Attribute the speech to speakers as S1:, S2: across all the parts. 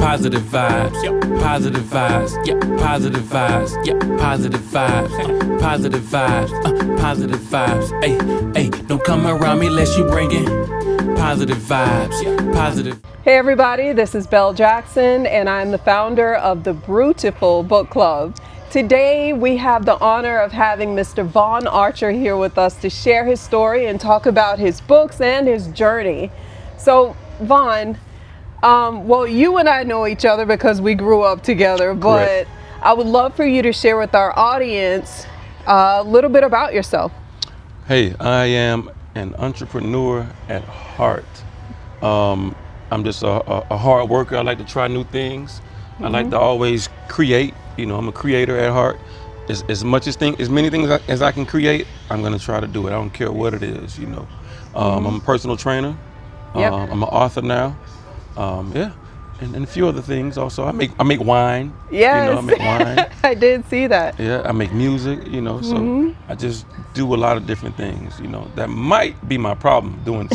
S1: positive vibes, positive vibes, positive vibes, positive vibes, positive vibes, positive vibes. Hey, don't come around me unless you bring in positive vibes, positive.
S2: Hey everybody, this is Belle Jackson and I'm the founder of the Brewtiful Book Club. Today we have the honor of having Mr. Vaughn Archer here with us to share his story and talk about his books and his journey. So Vaughn, well, you and I know each other because we grew up together, but
S3: Correct.
S2: I would love for you to share with our audience a little bit about yourself.
S3: Hey, I am an entrepreneur at heart. I'm just a hard worker. I like to try new things. I like to always create. You know, I'm a creator at heart. As many things as I can create, I'm gonna try to do it. I don't care what it is. You know, I'm a personal trainer.
S2: Yep.
S3: I'm an author now. And a few other things also. I make wine.
S2: Yes.
S3: You know, I make wine.
S2: I did see that.
S3: Yeah, I make music, you know, so I just do a lot of different things, you know. That might be my problem, doing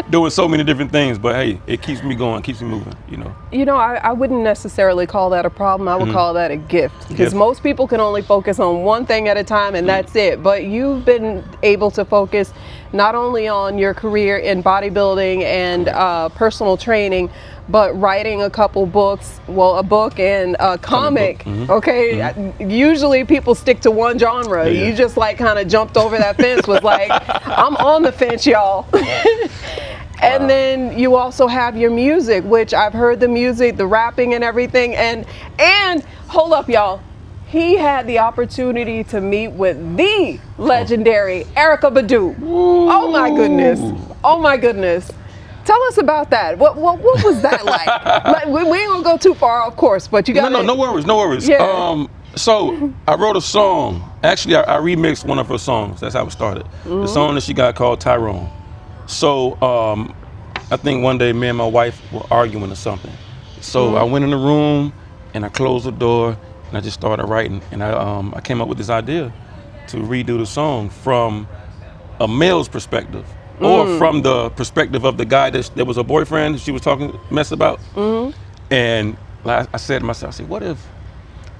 S3: doing so many different things, but hey, it keeps me going, keeps me moving, you know.
S2: You know, I wouldn't necessarily call that a problem. I would call that a gift, because most people can only focus on one thing at a time and that's it. But you've been able to focus not only on your career in bodybuilding and personal training, but writing a couple books, well, a book and a comic, okay? Usually people stick to one genre.
S3: Yeah.
S2: You just like kind of jumped over that fence, was like, I'm on the fence, y'all. And then you also have your music, which I've heard the music, the rapping and everything. And hold up, y'all. He had the opportunity to meet with the legendary Erykah Badu. Oh my goodness. Oh my goodness. Tell us about that. What was that like? We ain't gonna go too far, of course, but you got
S3: No worries.
S2: Yeah.
S3: So I wrote a song. Actually, I remixed one of her songs. That's how it started. The song that she got called Tyrone. So I think one day me and my wife were arguing or something. So I went in the room and I closed the door and I just started writing. And I came up with this idea to redo the song from a male's perspective, or from the perspective of the guy that was her boyfriend she was talking mess about. And I said to myself, I said, what if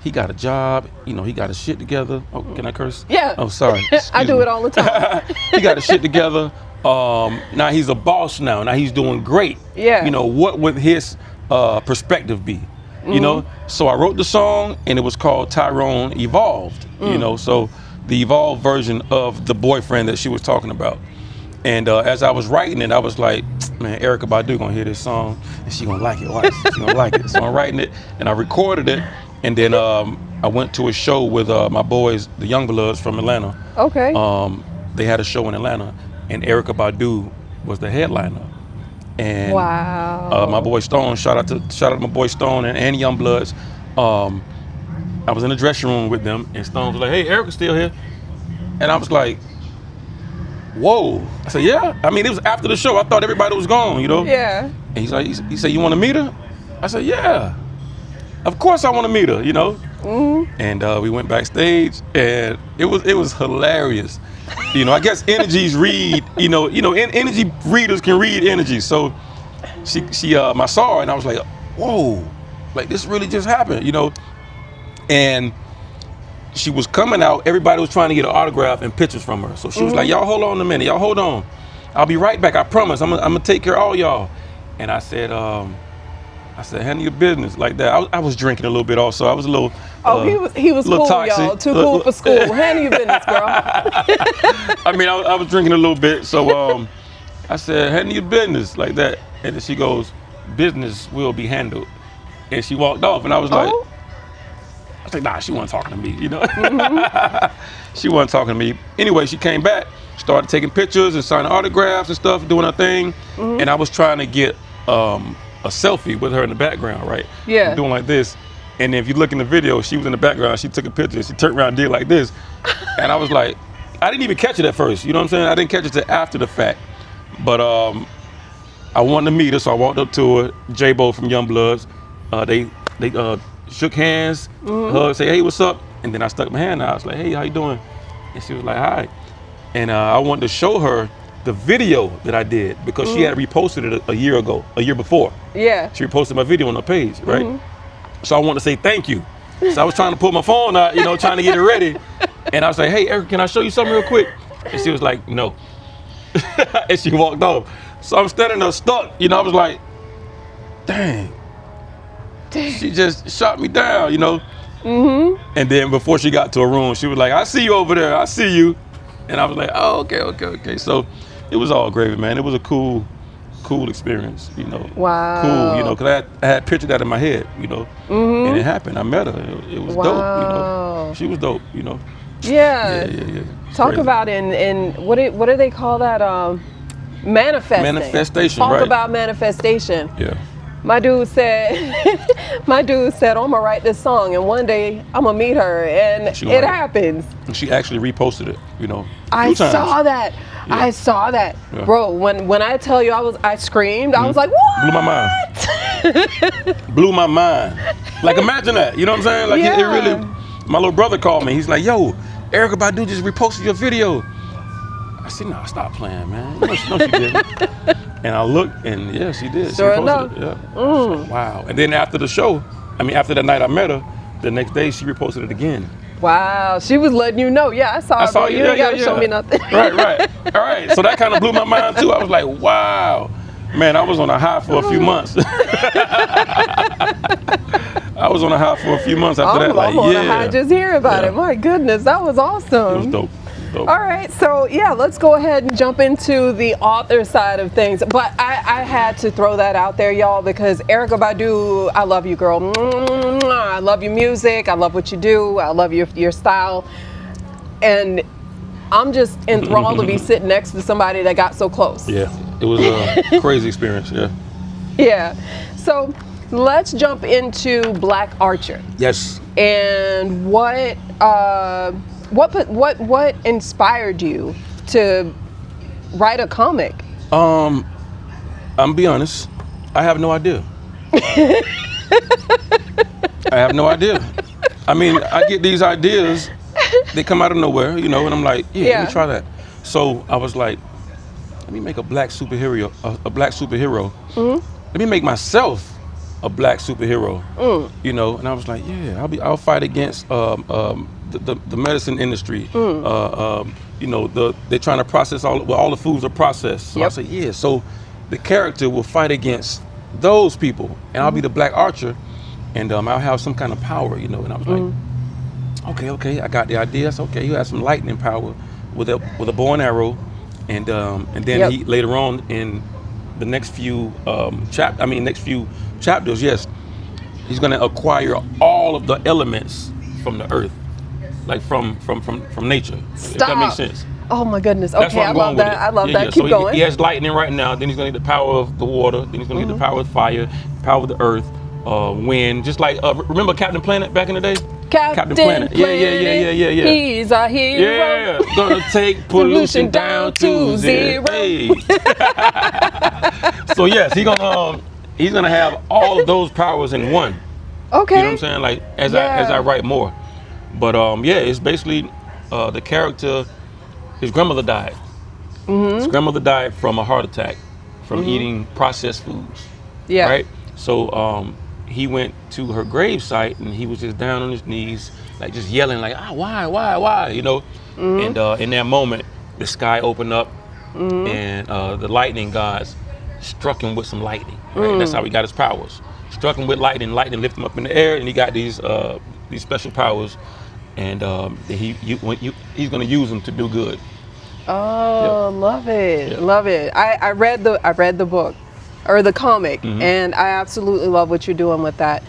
S3: he got a job, you know, he got his shit together. Oh, can I curse?
S2: Yeah.
S3: Oh, sorry.
S2: I do it all the time.
S3: He got his shit together. Now he's a boss now. Now he's doing great.
S2: Yeah.
S3: You know, what would his perspective be? You know? So I wrote the song and it was called Tyrone Evolved. You know, so the evolved version of the boyfriend that she was talking about. And as I was writing it, I was like, man, Erykah Badu gonna hear this song and she gonna like it. Watch, she gonna like it. So I'm writing it and I recorded it. And then I went to a show with my boys, the Youngbloods from Atlanta.
S2: Okay.
S3: They had a show in Atlanta, and Erykah Badu was the headliner. And
S2: wow.
S3: My boy Stone, shout out to my boy Stone and Youngbloods. I was in the dressing room with them, and Stone was like, "Hey, Erykah's still here," and I was like, "Whoa!" I said, "Yeah." I mean, it was after the show. I thought everybody was gone, you know.
S2: Yeah.
S3: And he's like, he said, "You want to meet her?" I said, "Yeah." Of course I want to meet her, you know. And we went backstage, and it was hilarious. You know, I guess energies read. You know, energy readers can read energy. So I saw her, and I was like, whoa, like this really just happened, you know. And she was coming out. Everybody was trying to get an autograph and pictures from her. So she was like, y'all hold on a minute, y'all hold on. I'll be right back. I promise. I'm gonna take care of all y'all. And I said, handle your business like that. I was drinking a little bit also. I was a little.
S2: He was cool,
S3: toxic.
S2: y'all. Too cool for school. Handle your business, girl.
S3: I mean, I was drinking a little bit, so I said, handle your business like that. And then she goes, business will be handled. And she walked off, and I was like, nah, she wasn't talking to me, you know. She wasn't talking to me. Anyway, she came back, started taking pictures and signing autographs and stuff, doing her thing. And I was trying to get a selfie with her in the background, right?
S2: Yeah.
S3: Doing like this. And then if you look in the video, she was in the background, she took a picture, and she turned around and did like this. And I was like, I didn't even catch it at first, you know what I'm saying? I didn't catch it till after the fact. But I wanted to meet her, so I walked up to her, J-Bo from Youngbloods. They shook hands, hugged, say, hey, what's up? And then I stuck my hand out. I was like, hey, how you doing? And she was like, hi. And I wanted to show her the video that I did, because she had reposted it a year before.
S2: Yeah.
S3: She reposted my video on her page, right? So I wanted to say thank you. So I was trying to pull my phone out, trying to get it ready. And I was like, hey, Erica, can I show you something real quick? And she was like, no. And she walked off. So I'm standing there stuck, I was like, dang. She just shot me down, And then before she got to her room, she was like, I see you over there, I see you. And I was like, oh, okay. So it was all gravy, man. It was a cool experience,
S2: Wow.
S3: Cool, because I had pictured that in my head, and it happened. I met her. It was dope, She was dope,
S2: Yeah.
S3: Yeah.
S2: Talk
S3: Crazy.
S2: about in what do they call that? Manifesting.
S3: Manifestation,
S2: Talk
S3: right.
S2: about manifestation.
S3: Yeah.
S2: My dude said, I'm gonna write this song, and one day I'm gonna meet her, and it happens.
S3: And she actually reposted it,
S2: I saw that.
S3: Yeah.
S2: I saw that,
S3: Yeah.
S2: bro. When I tell you, I screamed. I was like, what?
S3: Blew my mind. Blew my mind. Like, imagine that. You know what I'm saying? Like, it really. My little brother called me. He's like, yo, Erica Badu just reposted your video. I said, no, stop playing, man. No, she didn't. And I looked, and yeah, she did.
S2: Sure
S3: she
S2: enough.
S3: It. Yeah. Like, wow. And then after the show, after that night I met her, the next day she reposted it again.
S2: Wow, she was letting you know. Yeah, I saw her, bro. You ain't gotta show me nothing.
S3: Right. All right. So that kind of blew my mind too. I was like, wow. Man, I was on a high for a few months. I was on a high for a few months after that.
S2: I'm on a high just hearing about it. My goodness, that was awesome.
S3: It was dope.
S2: All right, so yeah, let's go ahead and jump into the author side of things. But I had to throw that out there, y'all, because Erica Badu, I love you, girl. I love your music. I love what you do. I love your style. And I'm just enthralled to be sitting next to somebody that got so close.
S3: Yeah, it was a crazy experience. Yeah.
S2: Yeah. So let's jump into Black Archer.
S3: Yes.
S2: And what inspired you to write a comic?
S3: I'm be honest, I have no idea. I have no idea. I get these ideas, they come out of nowhere, and I'm like, let me try that. So I was like, let me make a black superhero, Let me make myself a black superhero, And I was like, I'll fight against the medicine industry. They're trying to process all the foods are processed. So I said, so the character will fight against those people, and I'll be the Black Archer, and I'll have some kind of power, And I was like, okay, I got the idea. So you have some lightning power with a bow and arrow, and then he later on in the next few chapters, he's gonna acquire all of the elements from the earth, like from nature.
S2: Stop.
S3: If that makes sense.
S2: Oh my goodness. Okay, I love that. I love that. Keep
S3: so
S2: going.
S3: He has lightning right now. Then he's gonna get the power of the water. Then he's gonna get the power of fire, power of the earth, wind. Just like remember Captain Planet back in the day?
S2: Captain
S3: Planet. Yeah.
S2: He's a hero.
S3: Yeah, gonna take pollution down to zero. Hey. So yes, he's gonna have all of those powers in one.
S2: Okay.
S3: You know what I'm saying? Like as I write more, but it's basically the character. His grandmother died. His grandmother died from a heart attack from eating processed foods. Yeah. Right. So he went to her grave site and he was just down on his knees, like just yelling, like, why? And in that moment, the sky opened up and the lightning gods struck him with some lightning. Right? That's how he got his powers. Struck him with lightning. Lightning lifted him up in the air, and he got these special powers. And he's going to use them to do good.
S2: Oh, love it, love it. I read the book, or the comic, and I absolutely love what you're doing with that.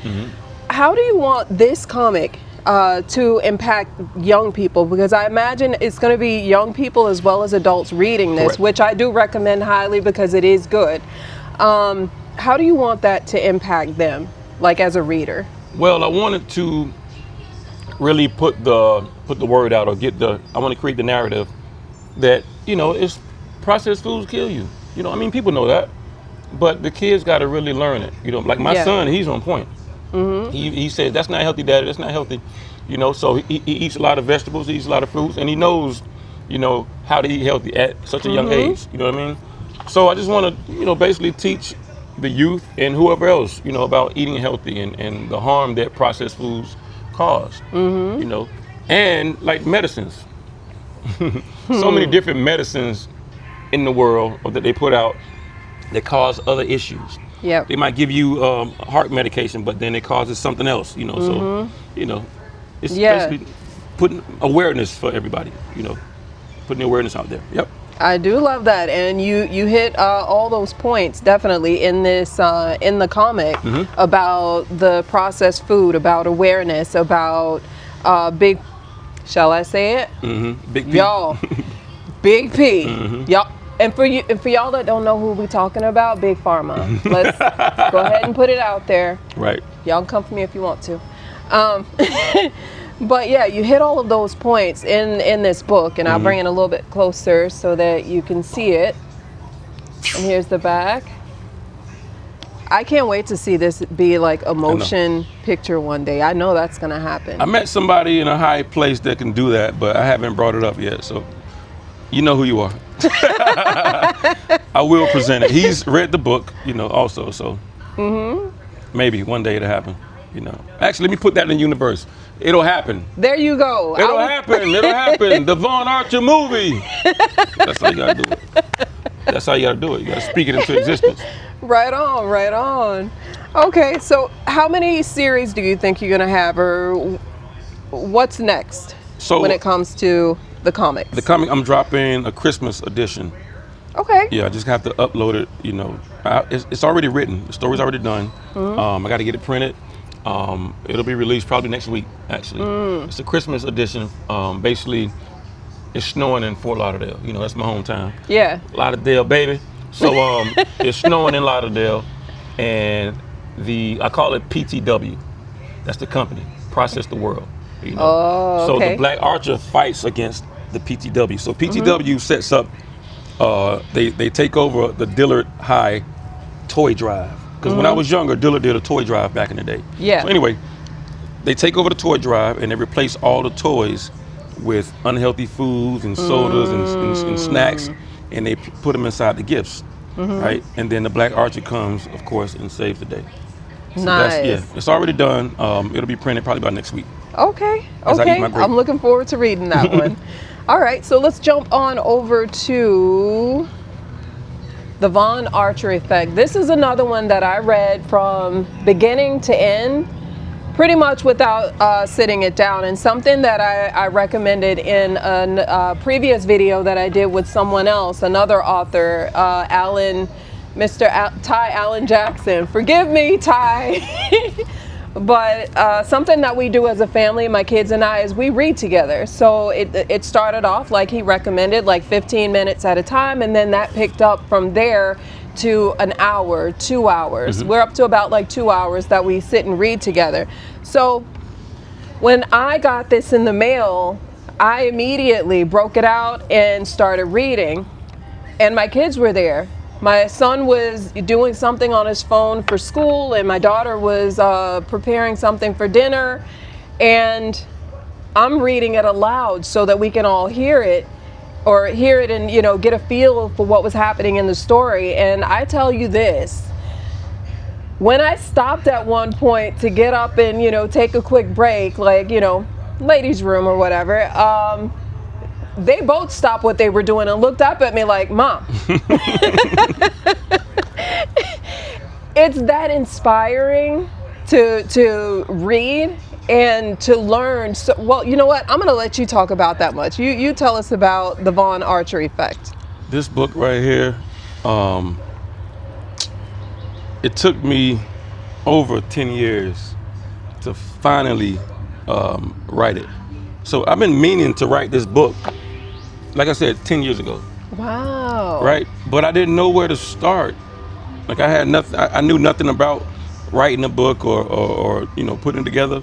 S2: How do you want this comic to impact young people? Because I imagine it's going to be young people as well as adults reading this,
S3: Correct.
S2: which I do recommend highly because it is good. How do you want that to impact them, like as a reader?
S3: Well, I wanted to really put the word out, or I want to create the narrative that, it's processed foods kill you. People know that, but the kids got to really learn it. Like my son, he's on point. He says, that's not healthy, Daddy, that's not healthy. So he eats a lot of vegetables, he eats a lot of fruits, and he knows you know, how to eat healthy at such a young age. You know what I mean? So I just want to, you know, basically teach the youth and whoever else, you know, about eating healthy and the harm that processed foods cause. You know, and like medicines. So many different medicines in the world that they put out that cause other issues.
S2: Yep.
S3: They might give you heart medication, but then it causes something else, you know. So, you know, it's basically putting awareness for everybody, you know, putting the awareness out there. Yep.
S2: I do love that, and you hit all those points definitely in this in the comic about the processed food, about awareness, about big. Shall I say it?
S3: Big P.
S2: Y'all, Big P. Y'all, and for y'all that don't know who we talking about, Big Pharma. Let's go ahead and put it out there.
S3: Right.
S2: Y'all can come for me if you want to. But yeah, you hit all of those points in this book, and I'll bring it a little bit closer so that you can see it. And here's the back. I can't wait to see this be like a motion picture one day. I know that's gonna happen.
S3: I met somebody in a high place that can do that, but I haven't brought it up yet, so you know who you are. I will present it. He's read the book, you know, also, so maybe one day it'll happen, you know. Actually, let me put that in the universe. It'll happen.
S2: There you go.
S3: It'll happen. It'll happen. The Von Archer movie. That's how you gotta do it. That's how you gotta do it. You gotta speak it into existence.
S2: Right on, right on. Okay, so how many series do you think you're gonna have, or what's next when it comes to the comics?
S3: The comic, I'm dropping a Christmas edition.
S2: Okay.
S3: Yeah, I just have to upload it, you know. It's already written. The story's already done. I got to get it printed. It'll be released probably next week, actually. It's a Christmas edition. Basically, it's snowing in Fort Lauderdale. You know, that's my hometown.
S2: Yeah.
S3: Lauderdale, baby. So it's snowing in Lauderdale, and I call it PTW. That's the company, Process the World. You know?
S2: Oh, okay.
S3: So the Black Archer fights against the PTW. So PTW sets up, they take over the Dillard High toy drive. Because when I was younger, Dillard did a toy drive back in the day.
S2: Yeah.
S3: So anyway, they take over the toy drive and they replace all the toys with unhealthy foods and sodas and snacks, and they put them inside the gifts, right? And then the Black Archer comes, of course, and saves the day. So
S2: Nice.
S3: it's already done. It'll be printed probably by next week.
S2: Okay.
S3: As I eat
S2: Okay.
S3: my grape.
S2: I'm looking forward to reading that one. All right. So let's jump on over to the Von Archer effect. This is another one that I read from beginning to end, pretty much without sitting it down, and something that I recommended in a previous video that I did with someone else, another author, Ty Allen Jackson. Forgive me, Ty. But something that we do as a family, my kids and I, is we read together. So it started off like he recommended, like 15 minutes at a time, and then that picked up from there to an hour, 2 hours. We're up to about like 2 hours that we sit and read together. So when I got this in the mail, I immediately broke it out and started reading, and my kids were there. My son was doing something on his phone for school, and my daughter was preparing something for dinner, and I'm reading it aloud so that we can all hear it, and, you know, get a feel for what was happening in the story. And I tell you this, when I stopped at one point to get up and, you know, take a quick break, like, you know, ladies' room or whatever, they both stopped what they were doing and looked up at me like, Mom. It's that inspiring to read and to learn. So, well, you know what? I'm going to let you talk about that much. You tell us about the Von Archer effect.
S3: This book right here, it took me over 10 years to finally write it. So I've been meaning to write this book, like I said, 10 years ago.
S2: Wow.
S3: Right? But I didn't know where to start. Like I had nothing, I knew nothing about writing a book or you know, putting it together.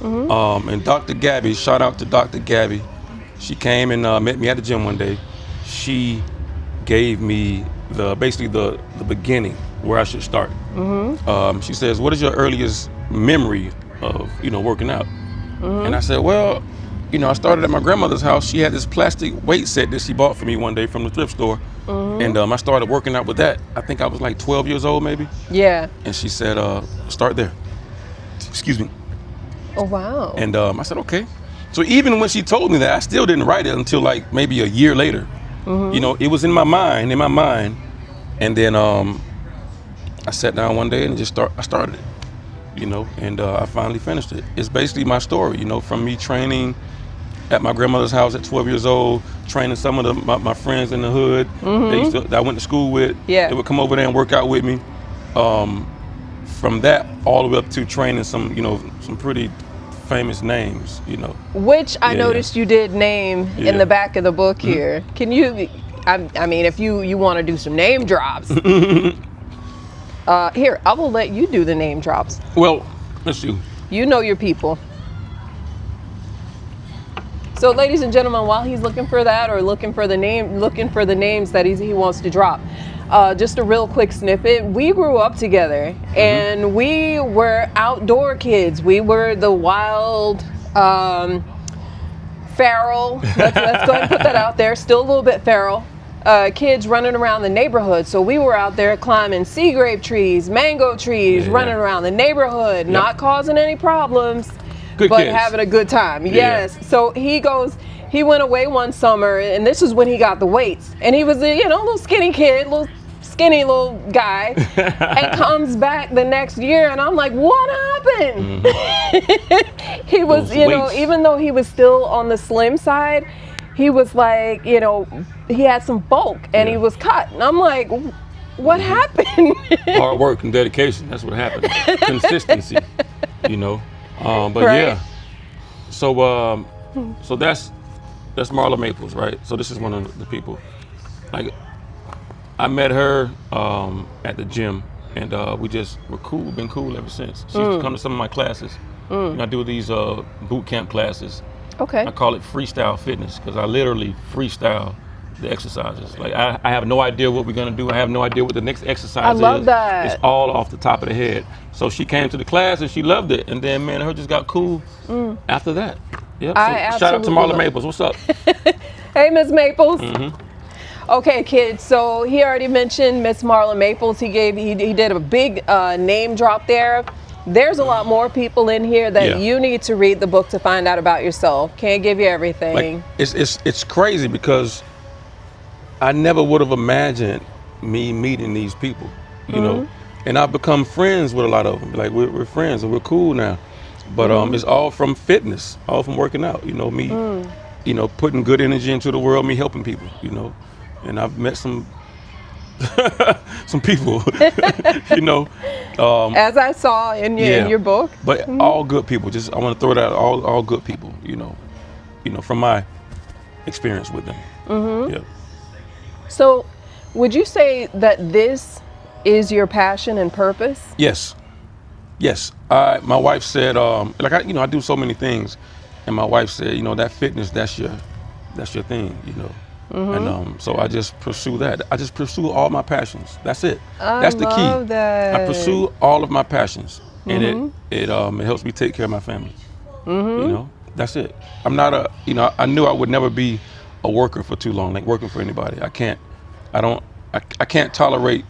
S3: And Dr. Gabby, shout out to Dr. Gabby. She came and met me at the gym one day. She gave me basically the beginning, where I should start. She says, what is your earliest memory of, you know, working out? And I said, well, you know, I started at my grandmother's house. She had this plastic weight set that she bought for me one day from the thrift store. And I started working out with that. I think I was like 12 years old maybe.
S2: Yeah.
S3: And she said, start there. Excuse me.
S2: Oh, wow.
S3: And I said, okay. So even when she told me that, I still didn't write it until like maybe a year later. You know, it was in my mind. And then I sat down one day and I started it, you know, and I finally finished it. It's basically my story, you know, from me training at my grandmother's house at 12 years old, training some of my friends in the hood that I went to school with.
S2: Yeah.
S3: They would come over there and work out with me. From that all the way up to training some, you know, some pretty famous names, you know.
S2: Which I noticed you did name in the back of the book here. Can you, I mean, if you want to do some name drops, here, I will let you do the name drops.
S3: Well, let's see.
S2: You know your people. So, ladies and gentlemen, while he's looking for that or looking for the names that he wants to drop, just a real quick snippet. We grew up together, and we were outdoor kids. We were the wild, feral. Let's go ahead and put that out there. Still a little bit feral. Kids running around the neighborhood. So we were out there climbing sea grape trees, mango trees, running around the neighborhood, not causing any problems. But
S3: kids.
S2: Having a good time. Yes. So he went away one summer, and this is when he got the weights. And he was a, you know, little skinny kid, skinny little guy, and comes back the next year, and I'm like, what happened? He was, you know, even though he was still on the slim side, he was like, you know, he had some bulk, and he was cut. And I'm like, what happened?
S3: Hard work and dedication. That's what happened. Consistency, you know. But yeah, so that's Marla Maples, right? So this is one of the people. Like, I met her at the gym, and we just were cool. Been cool ever since. She used to come to some of my classes. And I do these boot camp classes.
S2: Okay.
S3: I call it freestyle fitness because I literally freestyle the exercises. Like, I have no idea what we're gonna do. I have no idea what the next exercise is.
S2: I love that.
S3: It's all off the top of the head. So she came to the class and she loved it. And then, man, her just got cool after that. Yep. So shout out to Marla Maples. What's up?
S2: Hey, Miss Maples. Okay, kids. So he already mentioned Miss Marla Maples. He did a big name drop there. There's a lot more people in here that you need to read the book to find out about yourself. Can't give you everything.
S3: Like, it's crazy because I never would have imagined me meeting these people, you know, and I've become friends with a lot of them. Like, we're friends and we're cool now, but it's all from fitness, all from working out, you know, me, you know, putting good energy into the world, me helping people, you know, and I've met some people, you know.
S2: As I saw in your book.
S3: But all good people. Just I want to throw it out. All good people. You know, from my experience with them. Yeah.
S2: So, would you say that this is your passion and purpose?
S3: Yes. My wife said, like, I do so many things, and my wife said, you know, that fitness, that's your thing, you know. And so I just pursue that. I just pursue all my passions. That's it. That's the key.
S2: Love that.
S3: I pursue all of my passions, and it helps me take care of my family. You know, that's it. I'm not I knew I would never be a worker for too long, like working for anybody. I can't tolerate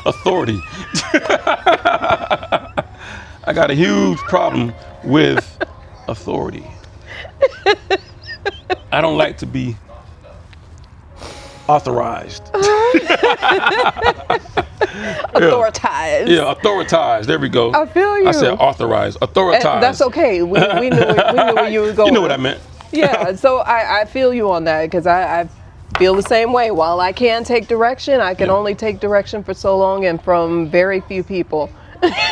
S3: authority. I got a huge problem with authority. I don't like to be authorized.
S2: Authorized.
S3: Yeah, authorized. There we go.
S2: I feel you.
S3: I said authorized. Authorized.
S2: That's okay. We knew where you were going.
S3: You know what I meant.
S2: Yeah, so I feel you on that because I feel the same way. While I can take direction, I can only take direction for so long and from very few people.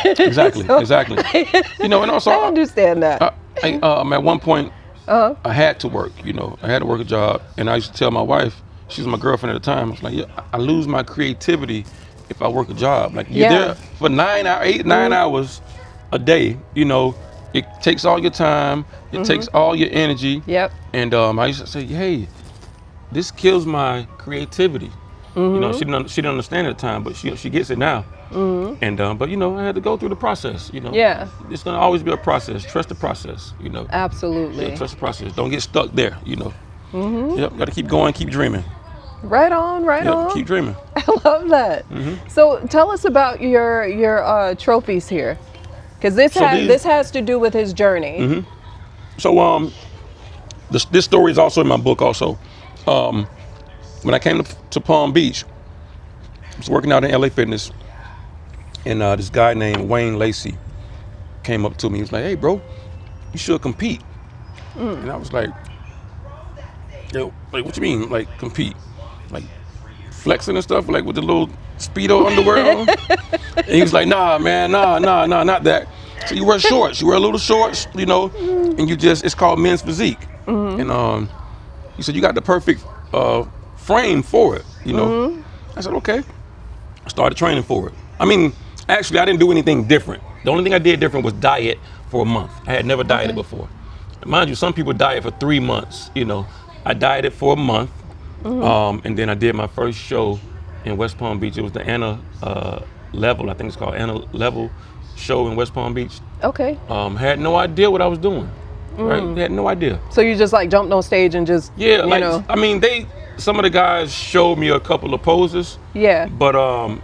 S3: Exactly. You know, and also
S2: I understand that.
S3: At one point, I had to work. You know, I had to work a job, and I used to tell my wife, she was my girlfriend at the time, I was like, I lose my creativity if I work a job. Like, you're there for 9 hours a day. You know, it takes all your time. It takes all your energy.
S2: Yep.
S3: And I used to say, hey, this kills my creativity. You know, she didn't understand at the time, but she gets it now. And but you know, I had to go through the process. You know,
S2: Yeah.
S3: it's gonna always be a process. Trust the process. You know,
S2: Absolutely.
S3: yeah, trust the process. Don't get stuck there. You know. Yep, got to keep going, keep dreaming.
S2: Right on, right
S3: Yep,
S2: on.
S3: keep dreaming.
S2: I love that. So tell us about your trophies here, because this has to do with his journey.
S3: So this story is also in my book. Also, when I came to Palm Beach, I was working out in LA Fitness, and this guy named Wayne Lacey came up to me. He was like, "Hey, bro, you should compete." And I was like, "Yo, like, what you mean, like compete? Like flexing and stuff, like with the little Speedo underwear on?" And he was like, "Nah, man, nah, not that. So you wear shorts, you wear little shorts, you know, and it's called men's physique." And he said, "You got the perfect frame for it, you know." I said, "Okay." I started training for it. I mean, actually, I didn't do anything different. The only thing I did different was diet for a month. I had never dieted before. Mind you, some people diet for 3 months, you know. I dieted for a month, and then I did my first show in West Palm Beach. It was the Anna Level, I think it's called Anna Level show in West Palm Beach.
S2: Okay.
S3: Had no idea what I was doing, right? Had no idea.
S2: So you just like jumped on stage and just
S3: Yeah,
S2: you
S3: like,
S2: know.
S3: I mean, some of the guys showed me a couple of poses.
S2: Yeah.
S3: But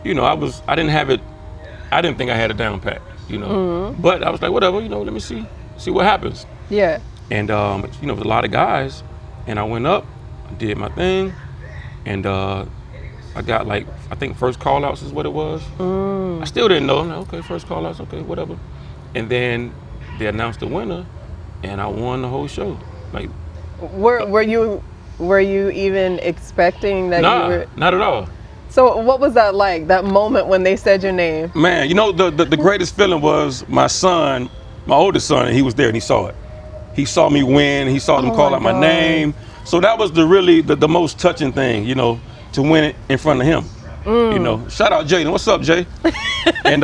S3: you know, I didn't have it. I didn't think I had it down pat, you know. But I was like, whatever, you know, let me see what happens.
S2: Yeah.
S3: And you know, with a lot of guys, and I went up, I did my thing, and I got like, I think first call outs is what it was. I still didn't know. I'm like, okay, first call outs, okay, whatever. And then they announced the winner, and I won the whole show. Like,
S2: Were you even expecting that
S3: nah,
S2: you were?
S3: not at all.
S2: So what was that like? That moment when they said your name?
S3: Man, you know, the greatest feeling was my son, my oldest son, and he was there and he saw it. He saw me win. He saw them
S2: Oh
S3: call
S2: my
S3: out my
S2: God.
S3: name. So that was the most touching thing, you know, to win it in front of him. You know, shout out Jaden. What's up, Jay? And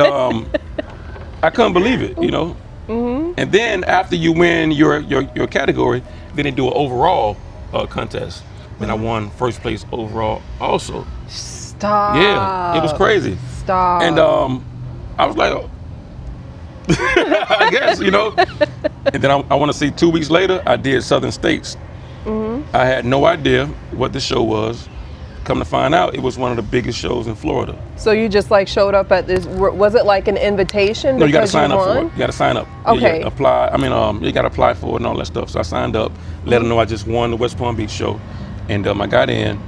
S3: I couldn't believe it, you know. And then after you win your category, then they do an overall contest. And I won first place overall also.
S2: Stop.
S3: Yeah, it was crazy.
S2: Stop.
S3: And I was like, oh. I guess, you know. And then I want to see 2 weeks later, I did Southern States. I had no idea what the show was. Come to find out, it was one of the biggest shows in Florida.
S2: So you just like showed up at this? Was it like an invitation?
S3: No, you got to
S2: because
S3: sign up
S2: won?
S3: for it. You got to sign up.
S2: Okay.
S3: Yeah, apply. I mean, you got to apply for it and all that stuff. So I signed up, let them know I just won the West Palm Beach show, and I got in.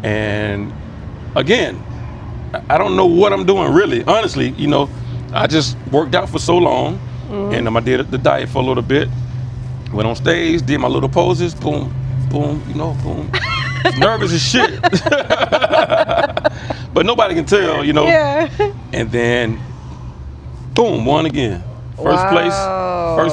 S3: And again, I don't know what I'm doing really. Honestly, you know, I just worked out for so long, and I did the diet for a little bit. Went on stage, did my little poses, boom, boom, you know, boom. Nervous as shit. But nobody can tell, you know.
S2: Yeah.
S3: And then, boom, won again. First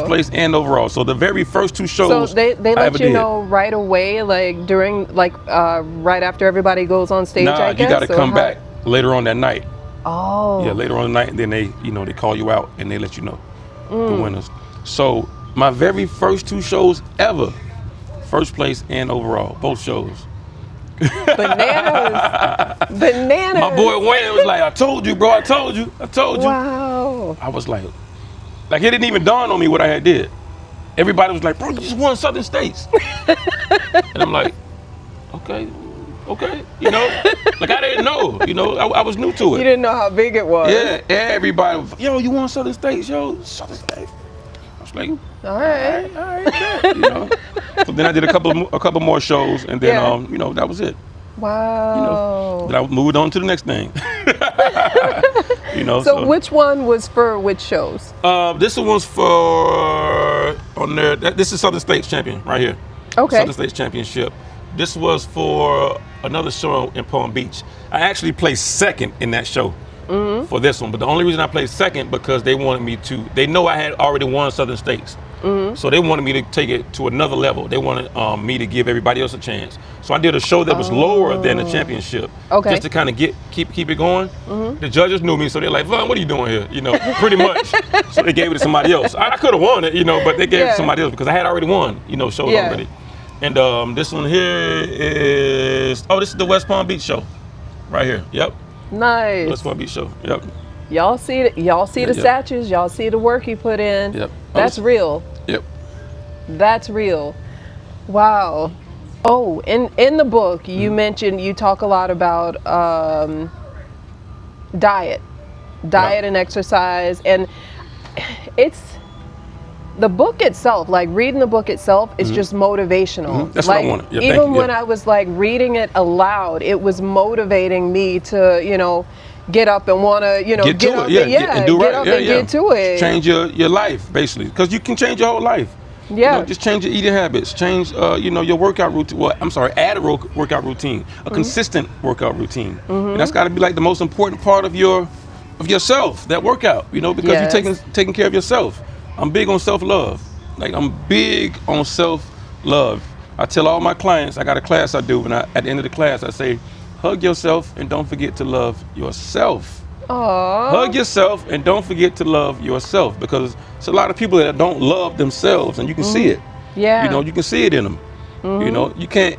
S3: place and overall. So the very first 2 shows
S2: So they
S3: I
S2: let
S3: ever
S2: you
S3: did.
S2: know right away, like during, like right after everybody goes on stage,
S3: Nah,
S2: I guess?
S3: you got to
S2: or
S3: come
S2: how-
S3: back later on that night.
S2: Oh.
S3: Yeah, later on the night, and then they, you know, they call you out and they let you know the winners. So my very first 2 shows ever, first place and overall, both shows.
S2: Bananas. Bananas.
S3: My boy Wayne was like, I told you, bro, I told you.
S2: Wow.
S3: I was like it didn't even dawn on me what I had did. Everybody was like, bro, you just won Southern States. And I'm like, okay, you know, like I didn't know, you know, I was new to
S2: You
S3: it.
S2: didn't know how big it was.
S3: Yeah, everybody was, yo, you won Southern States, yo, Southern States. I was like,
S2: All right.
S3: all right, bet, you know. So then I did a couple more shows, and then
S2: Yeah.
S3: you know, that was it.
S2: Wow.
S3: You know, then I moved on to the next thing. You know.
S2: So which one was for which shows?
S3: This one's for on there. This is Southern States champion right here.
S2: Okay.
S3: Southern States championship. This was for another show in Palm Beach. I actually placed second in that show for this one, but the only reason I placed second because they wanted me to. They know I had already won Southern States, so they wanted me to take it to another level. They wanted me to give everybody else a chance. So I did a show that was lower than the championship,
S2: Okay.
S3: just to kind of keep it going. The judges knew me, so they're like, "Vaughn, what are you doing here?" You know, pretty much. So they gave it to somebody else. I could have won it, you know, but they gave it
S2: Yeah.
S3: to somebody else because I had already won, you know, shows
S2: Yeah.
S3: already. And this one here is this is the West Palm Beach show, right here. Yep,
S2: Nice.
S3: West Palm Beach show. Yep.
S2: Y'all see it. Y'all see the statues. Y'all see the work you put in.
S3: Yep.
S2: That's real.
S3: Yep.
S2: That's real. Wow. Oh, in the book, you mentioned, you talk a lot about diet and exercise, and it's the book itself, like reading the book itself is just motivational.
S3: That's
S2: like,
S3: what I wanted. Yeah,
S2: even when I was like reading it aloud, it was motivating me to, get up and want to, get up and get to it.
S3: Change your life, basically, because you can change your whole life.
S2: Yeah.
S3: Just change your eating habits. Change, your workout routine. Well, I'm sorry, add a workout routine, a consistent workout routine. And that's got to be like the most important part of yourself, that workout, because you're taking care of yourself. I'm big on self-love. Like, I'm big on self-love. I tell all my clients, I got a class I do, and at the end of the class, I say, hug yourself and don't forget to love yourself.
S2: Aww.
S3: Hug yourself and don't forget to love yourself, because it's a lot of people that don't love themselves, and you can see it.
S2: Yeah.
S3: You can see it in them. You can't,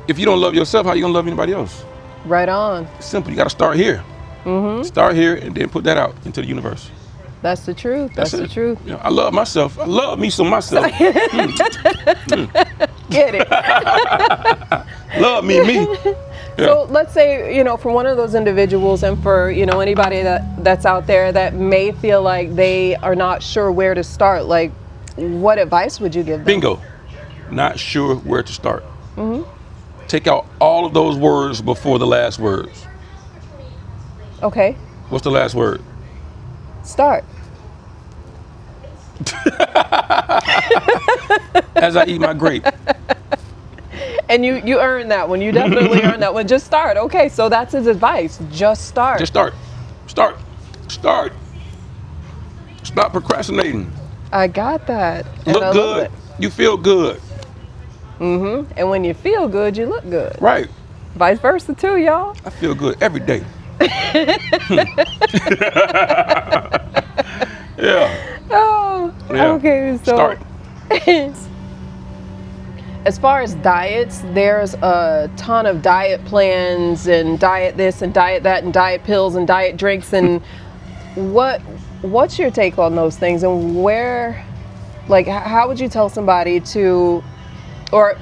S3: if you don't love yourself, how you gonna love anybody else?
S2: Right on.
S3: It's simple. You got to start here. Start here and then put that out into the universe.
S2: That's the truth. That's the truth.
S3: I love myself. I love me some myself.
S2: Get it.
S3: Love me. Yeah.
S2: So let's say, for one of those individuals, and for, anybody that's out there that may feel like they are not sure where to start, like, what advice would you give them?
S3: Bingo. Not sure where to start. Take out all of those words before the last words.
S2: Okay.
S3: What's the last word?
S2: Start.
S3: As I eat my grape.
S2: And you earned that one. You definitely earned that one. Just start. Okay, so that's his advice. Just start.
S3: Just start. Start. Stop procrastinating.
S2: I got that. And
S3: Look
S2: I
S3: good.
S2: love it.
S3: You feel good.
S2: And when you feel good, you look good.
S3: Right.
S2: Vice versa too, y'all.
S3: I feel good every day. Yeah.
S2: Oh,
S3: Yeah.
S2: okay. So
S3: Start.
S2: as far as diets, there's a ton of diet plans and diet this and diet that and diet pills and diet drinks, and what's your take on those things, and where, like, how would you tell somebody to, or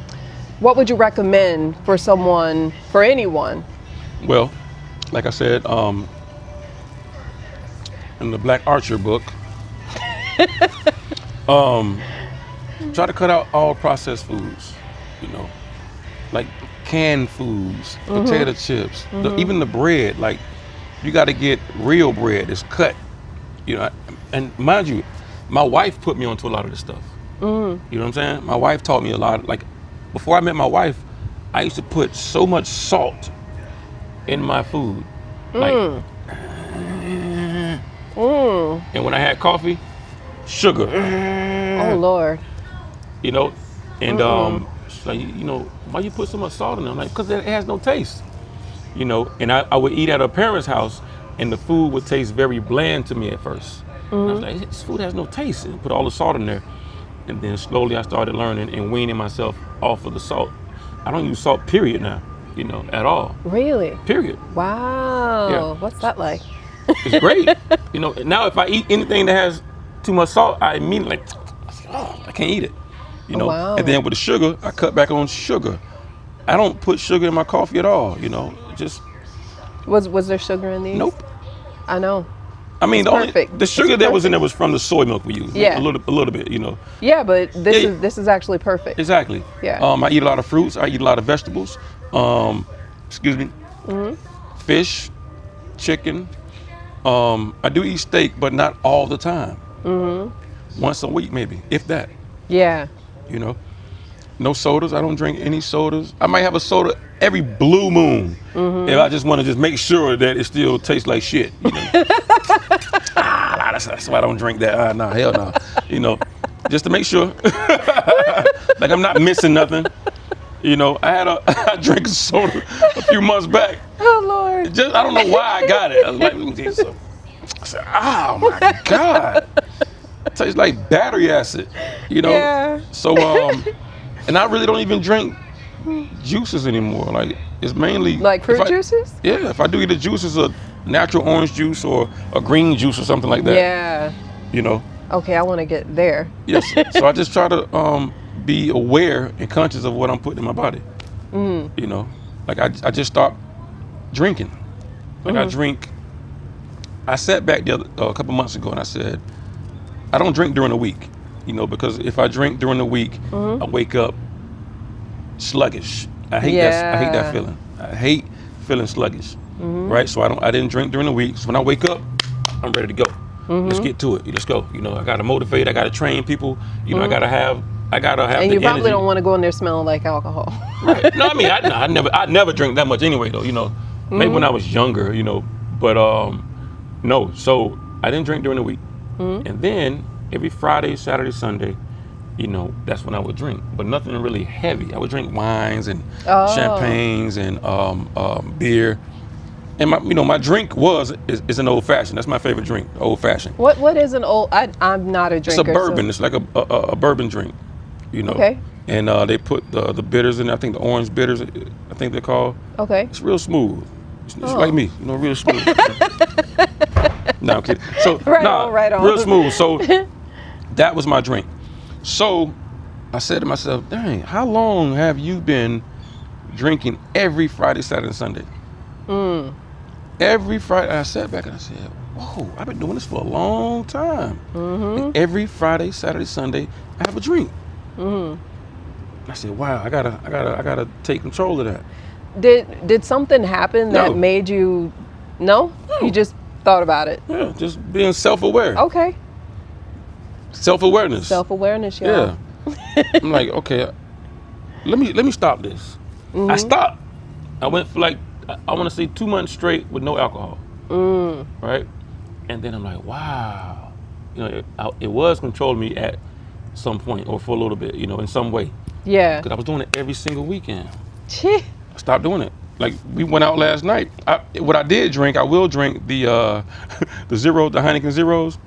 S2: what would you recommend for someone, for anyone?
S3: Well, like I said, in the Black Archer book, try to cut out all processed foods, like canned foods, potato chips, even the bread. Like, you got to get real bread. It's cut, and mind you, my wife put me onto a lot of this stuff. You know what I'm saying? My wife taught me a lot. Like, before I met my wife, I used to put so much salt in my food. Like, and when I had coffee, sugar.
S2: Oh Lord.
S3: And she's like, why you put so much salt in there? I'm like, because it has no taste. And I would eat at her parents' house, and the food would taste very bland to me at first. And I was like, this food has no taste, and put all the salt in there. And then slowly I started learning and weaning myself off of the salt. I don't use salt, period, now, at all.
S2: Really?
S3: Period.
S2: Wow.
S3: Yeah.
S2: What's that like?
S3: It's great. Now if I eat anything that has too much salt, I immediately I can't eat it.
S2: Wow.
S3: And then with the sugar, I cut back on sugar. I don't put sugar in my coffee at all. Just
S2: was there sugar in these?
S3: Nope.
S2: I know.
S3: I mean, the sugar that was in there was from the soy milk we used.
S2: Yeah.
S3: A little bit.
S2: Yeah, but this is actually perfect.
S3: Exactly.
S2: Yeah.
S3: I eat a lot of fruits. I eat a lot of vegetables. Fish, chicken. I do eat steak, but not all the time. Once a week, maybe, if that.
S2: Yeah.
S3: No sodas. I don't drink any sodas. I might have a soda every blue moon if I just want to just make sure that it still tastes like shit. That's why I don't drink that. Nah, hell no. Just to make sure, like I'm not missing nothing. I drank a soda a few months back.
S2: Oh Lord.
S3: I don't know why I got it. I was like, I said, oh my God. It tastes like battery acid,
S2: Yeah.
S3: So, and I really don't even drink juices anymore. Like, it's mainly
S2: like fruit juices.
S3: Yeah, if I do eat the juices, natural orange juice or a green juice or something like that.
S2: Yeah.
S3: You know.
S2: Okay, I want to get there.
S3: Yes. So I just try to be aware and conscious of what I'm putting in my body. You know, like I just stopped drinking. Like I sat back a couple months ago and I said, I don't drink during the week, you know, because if I drink during the week, I wake up sluggish. I hate that feeling. I hate feeling sluggish, right? So I didn't drink during the week. So when I wake up, I'm ready to go. Let's get to it. Let's go. You know, I gotta motivate. I gotta train people. You know, I gotta have.
S2: And you probably don't want to go in there smelling like alcohol.
S3: Right. No, I mean, I never drink that much anyway, though. You know, maybe when I was younger, you know, but no. So I didn't drink during the week, and then every Friday, Saturday, Sunday, you know, that's when I would drink, but nothing really heavy. I would drink wines and champagnes and beer. And my drink is an old fashioned. That's my favorite drink, old fashioned.
S2: What is an old? I'm not a drinker.
S3: It's a bourbon. So. It's like a bourbon drink, you know.
S2: Okay.
S3: And they put the bitters in. I think the orange bitters. I think they're called.
S2: Okay.
S3: It's real smooth. It's like me, you know, real smooth. No, I'm kidding. So
S2: right on.
S3: Real smooth. So that was my drink. So I said to myself, dang, how long have you been drinking every Friday, Saturday, and Sunday? Every Friday, I sat back and I said, whoa, I've been doing this for a long time. And every Friday, Saturday, Sunday, I have a drink. I said, wow, I gotta take control of that.
S2: Did something happen that made you? No? You just thought about it.
S3: Yeah, just being self-aware.
S2: Okay.
S3: Self-awareness.
S2: Self-awareness, y'all.
S3: Yeah. I'm like, okay, let me stop this. I stopped. I went for like, I want to say 2 months straight with no alcohol. Right? And then I'm like, wow. You know, it was controlling me at some point or for a little bit, you know, in some way.
S2: Yeah.
S3: Because I was doing it every single weekend.
S2: Chee.
S3: I stopped doing it. Like, we went out last night. What I did drink, I will drink the Zero, the Heineken Zeros.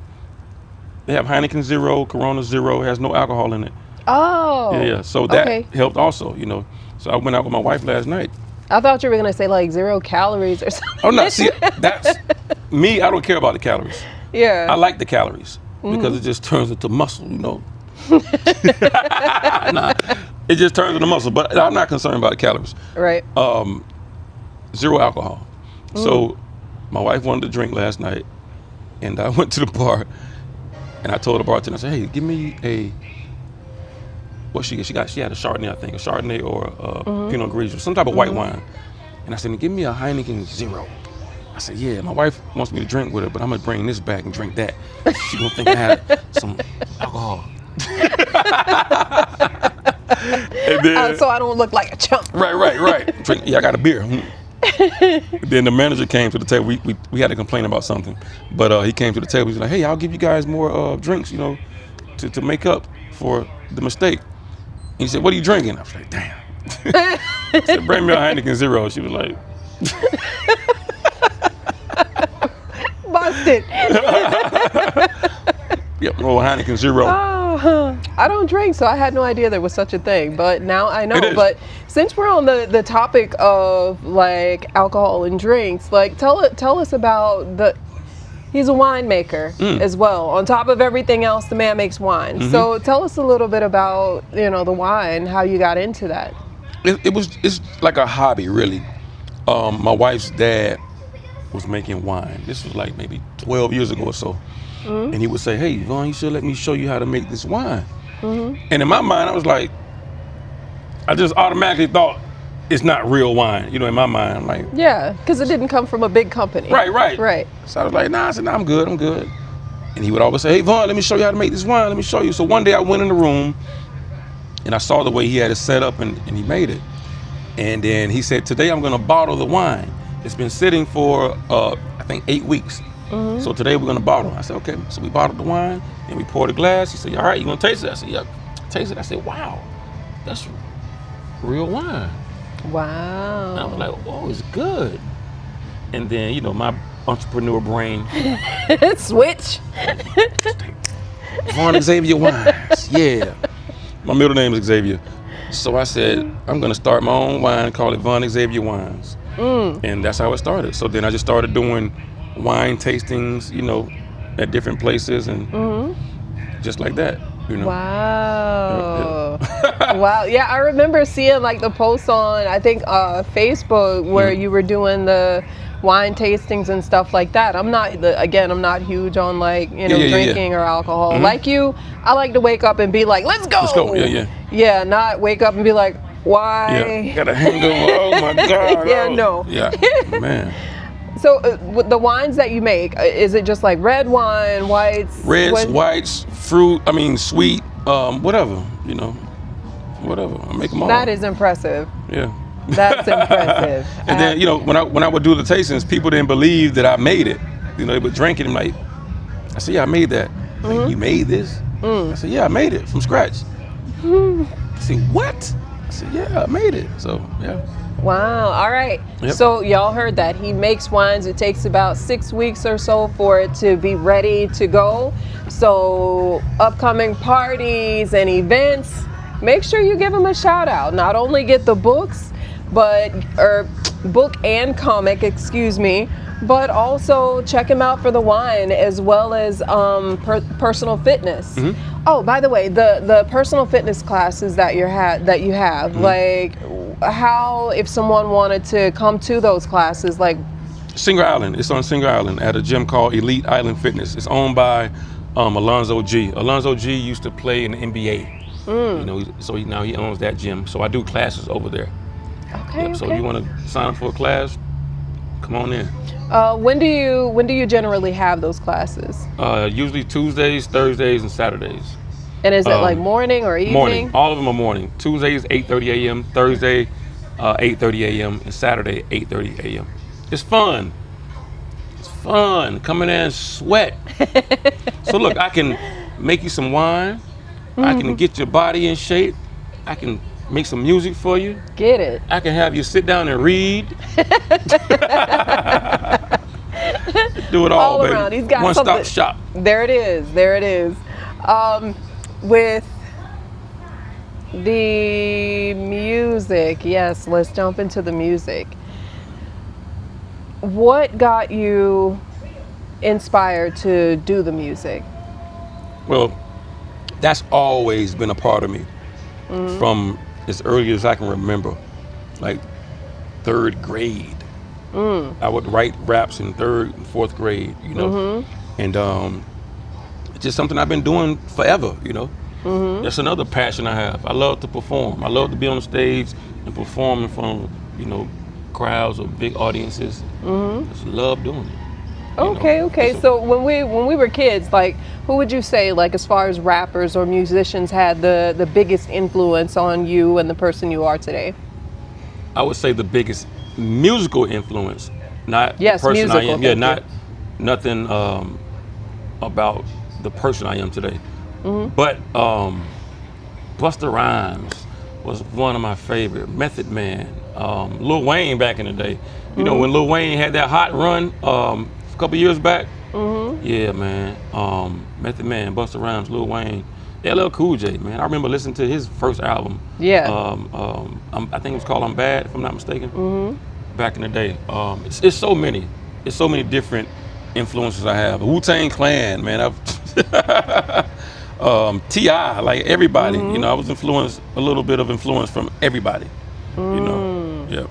S3: They have Heineken Zero, Corona Zero. It has no alcohol in it.
S2: Oh.
S3: Yeah. So that helped also, you know. So I went out with my wife last night.
S2: I thought you were going to say like 0 calories or something.
S3: Oh, no. See, that's me. I don't care about the calories.
S2: Yeah.
S3: I like the calories because it just turns into muscle, you know. Nah, it just turns into muscle. But I'm not concerned about the calories.
S2: Right.
S3: 0 alcohol. So my wife wanted to drink last night, and I went to the bar, and I told the bartender, I said, hey, give me a, what she had a Chardonnay, I think, a Chardonnay or a Pinot Grigio, some type of white wine. And I said, give me a Heineken Zero. I said, yeah, my wife wants me to drink with her, but I'm gonna bring this back and drink that. She gonna think I had some alcohol. And then,
S2: so I don't look like a chump.
S3: Right. Drink, yeah, I got a beer. Then the manager came to the table. We had to complain about something, but he came to the table. He's like, hey, I'll give you guys more drinks, you know, to make up for the mistake. And he said, what are you drinking? I was like, damn. I said, bring me a Heineken Zero. She was like,
S2: busted.
S3: yep, old Heineken Zero.
S2: Oh, I don't drink, so I had no idea there was such a thing. But now I know.
S3: It is.
S2: But since we're on the topic of like alcohol and drinks, like tell us about he's a winemaker as well. On top of everything else, the man makes wine. So tell us a little bit about, you know, the wine, how you got into that.
S3: It's like a hobby, really. My wife's dad was making wine. This was like maybe 12 years ago or so. And he would say, hey, Vaughn, you should let me show you how to make this wine. And in my mind, I was like, I just automatically thought it's not real wine. You know, in my mind, I'm like,
S2: yeah, because it didn't come from a big company.
S3: Right. So I was like, nah, I said, nah, I'm good. And he would always say, hey, Vaughn, let me show you how to make this wine. Let me show you. So one day I went in the room and I saw the way he had it set up and he made it. And then he said, today I'm going to bottle the wine. It's been sitting for, I think, 8 weeks. So today we're going to bottle. I said, okay. So we bottled the wine and we poured a glass. He said, all right, you going to taste it? I said, yep. Taste it. I said, wow, that's real wine.
S2: Wow.
S3: And I was like, oh, it's good. And then, you know, my entrepreneur brain.
S2: Switch.
S3: Vaughn Xavier Wines. Yeah. My middle name is Xavier. So I said, I'm going to start my own wine and call it Vaughn Xavier Wines. And that's how it started. So then I just started doing wine tastings, you know, at different places and just like that, you know.
S2: Wow. Wow. Yeah, I remember seeing like the posts on, I think, Facebook where you were doing the wine tastings and stuff like that. I'm not huge on like, you know, drinking or alcohol. Like you, I like to wake up and be like, let's go.
S3: Let's go. Yeah.
S2: Yeah, not wake up and be like, why?
S3: Yeah. Got a hangover. Oh my God.
S2: Yeah,
S3: oh.
S2: no.
S3: Yeah, man.
S2: So with the wines that you make, is it just like red wine, whites?
S3: Reds, whites, fruit, sweet, whatever, you know, whatever. I make them all.
S2: That is impressive.
S3: Yeah.
S2: That's impressive.
S3: And then, you know, when I would do the tastings, people didn't believe that I made it. You know, they would drink it and like, I said, yeah, I made that. Like, you made this? I said, yeah, I made it from scratch. I said, what? I said, yeah, I made it. So, yeah.
S2: Wow. All right.
S3: Yep.
S2: So y'all heard that. He makes wines. It takes about 6 weeks or so for it to be ready to go. So upcoming parties and events, make sure you give him a shout out. Not only get the books, book and comic, but also check him out for the wine as well as personal fitness. Oh, by the way, the personal fitness classes that you have, like how, if someone wanted to come to those classes, like
S3: Singer Island. It's on Singer Island at a gym called Elite Island Fitness. It's owned by Alonzo G. Alonzo G used to play in the NBA. You know, so now he owns that gym. So I do classes over there.
S2: okay.
S3: So you want to sign up for a class? Come on in.
S2: When do you generally have those classes?
S3: Usually Tuesdays, Thursdays, and Saturdays.
S2: And is it like morning or evening?
S3: Morning. All of them are morning. Tuesdays 8:30 a.m. Thursday 8:30 a.m. and Saturday 8:30 a.m. It's fun. It's fun. Come in there and sweat. So look, I can make you some wine. I can get your body in shape. I can make some music for you.
S2: Get it.
S3: I can have you sit down and read. Do it all, baby.
S2: Around. He's got
S3: One
S2: something.
S3: stop shop.
S2: There it is. There it is. With the music, yes, let's jump into the music. What got you inspired to do the music?
S3: Well, that's always been a part of me from as early as I can remember, like 3rd grade. I would write raps in 3rd and 4th grade, you know, and it's just something I've been doing forever, you know. That's another passion I have. I love to perform. I love to be on the stage and perform in front of, you know, crowds or big audiences. Just love doing it.
S2: Okay. So when we were kids, like, who would you say, like, as far as rappers or musicians, had the biggest influence on you and the person you are today?
S3: I would say the biggest musical influence, not
S2: Yes,
S3: the person
S2: musical,
S3: I am. Yeah,
S2: thank
S3: nothing about the person I am today. But Busta Rhymes was one of my favorite. Method Man, Lil Wayne back in the day. You know, when Lil Wayne had that hot run a couple years back. Yeah, man. Method Man, Busta Rhymes, Lil Wayne, LL Cool J, man. I remember listening to his first album.
S2: Yeah.
S3: I think it was called I'm Bad, if I'm not mistaken. Back in the day. It's so many. It's so many different influences I have. Wu-Tang Clan, man. T.I., like everybody. You know, I was influenced, a little bit of influence from everybody. You know, yeah.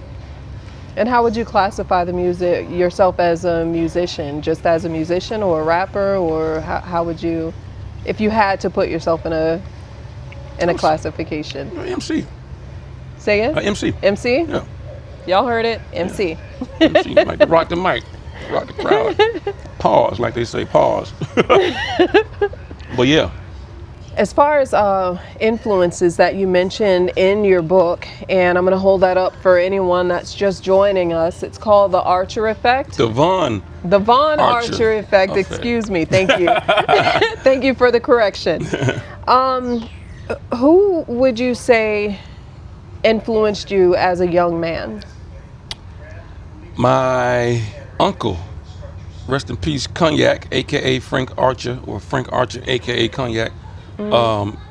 S2: And how would you classify the music yourself as a musician? Just as a musician or a rapper, or how would you, if you had to put yourself in a classification?
S3: MC.
S2: Say it.
S3: MC.
S2: MC.
S3: Yeah.
S2: Y'all heard it. MC.
S3: MC. Like rock the mic, rock the crowd. Pause, like they say. Pause. But yeah.
S2: As far as influences that you mentioned in your book, and I'm going to hold that up for anyone that's just joining us, it's called The Archer Effect.
S3: The Von
S2: Archer Effect, excuse me, thank you. Thank you for the correction. Who would you say influenced you as a young man?
S3: My uncle, rest in peace, Cognac, aka Frank Archer, or Frank Archer, aka Cognac.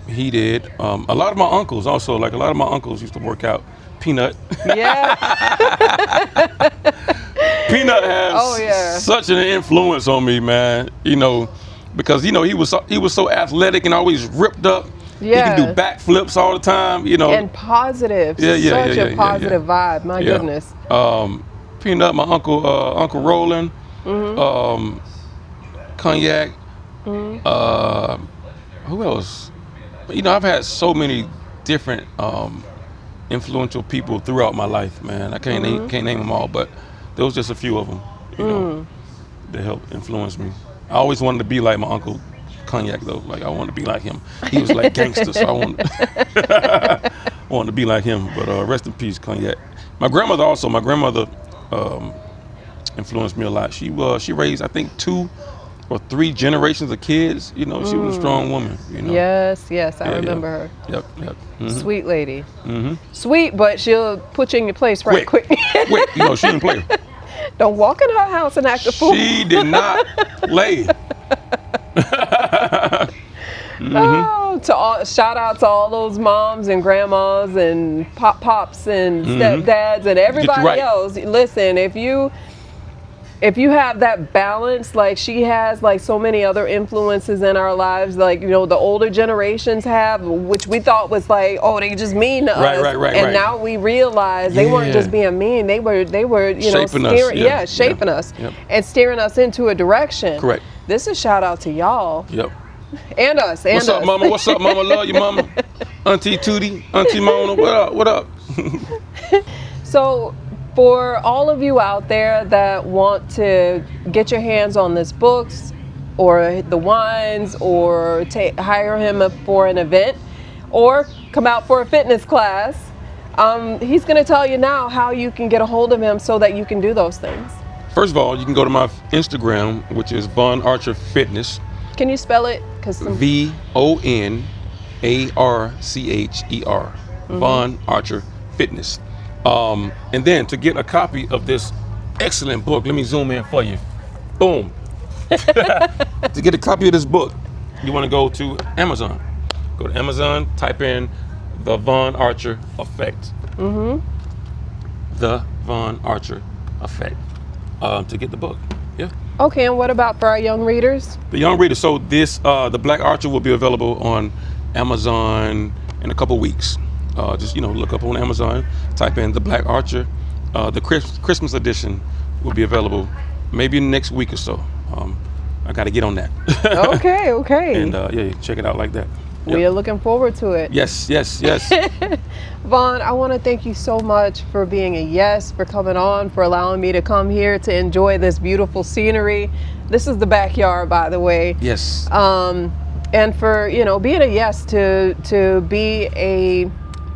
S3: He did. A lot of my uncles also, like a lot of my uncles used to work out. Peanut.
S2: Yeah.
S3: Peanut has
S2: Oh, yeah.
S3: such an influence on me, man. You know, because you know he was so athletic and always ripped up.
S2: Yeah.
S3: He can do backflips all the time. You know.
S2: And positive.
S3: Yeah, yeah,
S2: Such
S3: yeah,
S2: a positive vibe. My
S3: Yeah.
S2: goodness.
S3: Peanut, my Uncle Roland, Cognac. Who else? You know, I've had so many different influential people throughout my life, man. I can't name them all, but there was just a few of them, you know, that helped influence me. I always wanted to be like my Uncle Cognac, though. Like, I wanted to be like him. He was like gangster, so I wanted to be like him. But rest in peace, Cognac. My grandmother also. My grandmother influenced me a lot. She raised, I think, 2 or 3 generations of kids. You know, she was a strong woman. You know.
S2: Yes, I remember her.
S3: Yep.
S2: Sweet lady. Sweet, but she'll put you in your place right quick.
S3: Quick. You know, she didn't play.
S2: Don't walk in her house and act a fool.
S3: She did not play.
S2: Oh, shout out to all those moms and grandmas and pops and stepdads and everybody else. Listen, if you have that balance like she has, like so many other influences in our lives, like, you know, the older generations have, which we thought was like, oh, they just mean to us. And now we realize they weren't just being mean. They were, you know, shaping us and steering us into a direction.
S3: Correct.
S2: This is shout out to y'all.
S3: Yep.
S2: And us.
S3: What's up, mama? What's up, mama? Love you, mama. Auntie Tootie, Auntie Mona. What up?
S2: So, for all of you out there that want to get your hands on this books or the wines or hire him for an event or come out for a fitness class, he's going to tell you now how you can get a hold of him so that you can do those things.
S3: First of all, you can go to my Instagram, which is Von Archer Fitness.
S2: Can you spell it?
S3: VONARCHER. Von Archer Fitness. And then to get a copy of this excellent book, let me zoom in for you. Boom. To get a copy of this book, you want to go to Amazon. Go to Amazon, type in The Von Archer Effect. The Von Archer Effect. To get the book. Yeah.
S2: Okay, and what about for our young readers?
S3: The young readers. So this, The Black Archer will be available on Amazon in a couple weeks. Just, you know, look up on Amazon, type in The Black Archer. The Christmas edition will be available maybe next week or so. I got to get on that.
S2: Okay.
S3: And yeah, check it out like that. Yep.
S2: We are looking forward to it.
S3: Yes.
S2: Vaughn, I want to thank you so much for being a yes, for coming on, for allowing me to come here to enjoy this beautiful scenery. This is the backyard, by the way.
S3: Yes.
S2: And for, you know, being a yes to be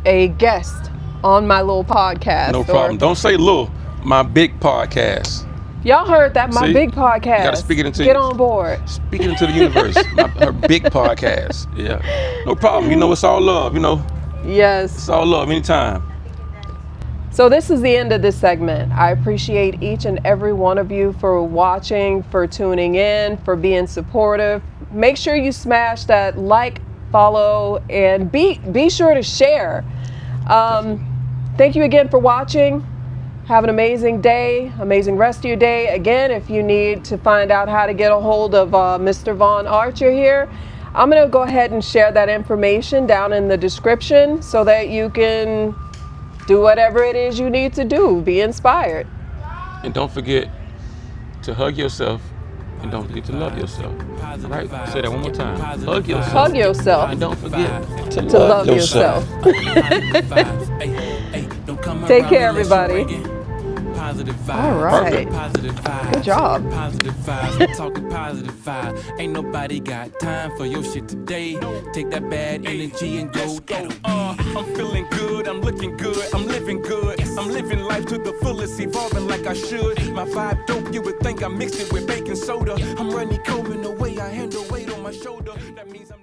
S2: a guest on my little podcast.
S3: No problem. Don't say little. My big podcast.
S2: Y'all heard that, my big podcast.
S3: You gotta speak it into
S2: Get on board.
S3: Speak it into the universe. Her big podcast. Yeah. No problem. You know, it's all love, you know.
S2: Yes.
S3: It's all love anytime.
S2: So this is the end of this segment. I appreciate each and every one of you for watching, for tuning in, for being supportive. Make sure you smash that like, follow, and be sure to share. Thank you again for watching. Have an amazing day, amazing rest of your day. Again, if you need to find out how to get a hold of Mr. Von Archer here, I'm going to go ahead and share that information down in the description so that you can do whatever it is you need to do. Be inspired.
S3: And don't forget to hug yourself and don't forget to love yourself. Right? Say that one more time. Hug yourself.
S2: Hug yourself.
S3: And don't forget to
S2: love yourself. Take care, everybody. All right. Good job.
S1: Positive vibes. Talking positive vibes. Ain't nobody got time for your shit today. Take that bad energy and go. I'm feeling good. I'm looking good. I'm living good. I'm living life to the fullest, evolving like I should. My vibe dope. You would think I mixed it with baking soda. I'm running combing the way I handle weight on my shoulder. That means I'm